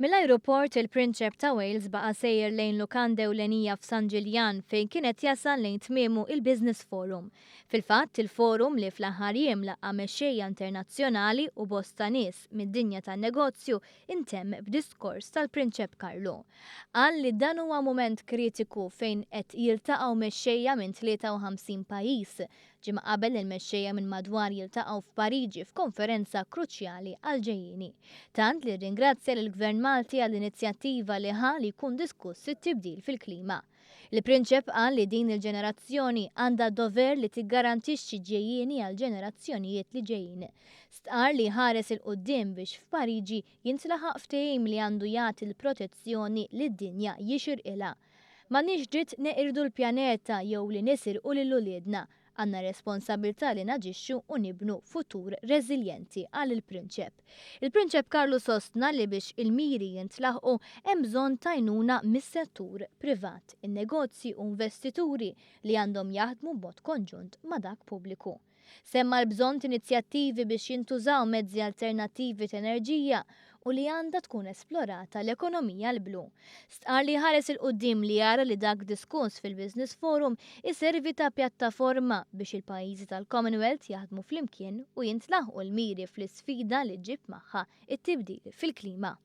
Mill-ajruport il-Prinċep ta' Wales baqa' sejjer lejn lukanda ewlenija f'San Ġiljan fejn kienet jasal lejn tmiemu il-Business Forum. Fil-fatt il-forum li fl-aħħar jiem laqgħa mexxejja internazzjonali u bosta nies mid-dinja tan-negozju intemm b'diskors tal-Prinċep Carlo. Qal li dan huwa mument kritiku fejn qed jiltaqgħu mexxejja minn 53 pajjiż. Ġimgħa qabel il-mexxejja minn madwar jiltaqgħu f'Pariġi f'konferenza kruċjali għal-ġejjieni. Tant li ringrazzja lill-Gvern Malti għall-inizjattiva li ħa li jkun diskuss it-tibdil fil-klima. Il-Prinċep qal li din il-ġenerazzjoni għandha dover li tiggarantixxi ġejjieni għal ġenerazzjonijiet li ġejjin. Stqar li ħares il-qudiem biex f'Pariġi jintlaħaq ftehim li għandu jagħti l-protezzjoni lid-dinja jixirqilha. M'għandniex dritt neqirdu l-pjaneta jew li nisirqu lil uliedna. Għandna responsabilità li naġixxu u nibnu futur reżiljenti għal il-Prinċep. Il-Prinċep Carlo sostna li biex il-miri jintlaħqu hemm bżonn tajnuna mis-settur privat, in-negozji u investituri li għandhom jaħdmu b'mod konġunt ma' dak pubbliku. Semma l-bżonn inizjattivi biex jintużaw mezzi alternattivi ta' enerġija u li għandha tkun esplorata l-ekonomija l-blu. Stqar li ħares il-qudiem li jara li dak diskuss fil-Business Forum iservi ta' pjattaforma biex il-pajjiżi tal-Commonwealth jaħdmu flimkien u jintlaħqu l-miri fl-isfida li ġib magħha it-tibdil fil-klima.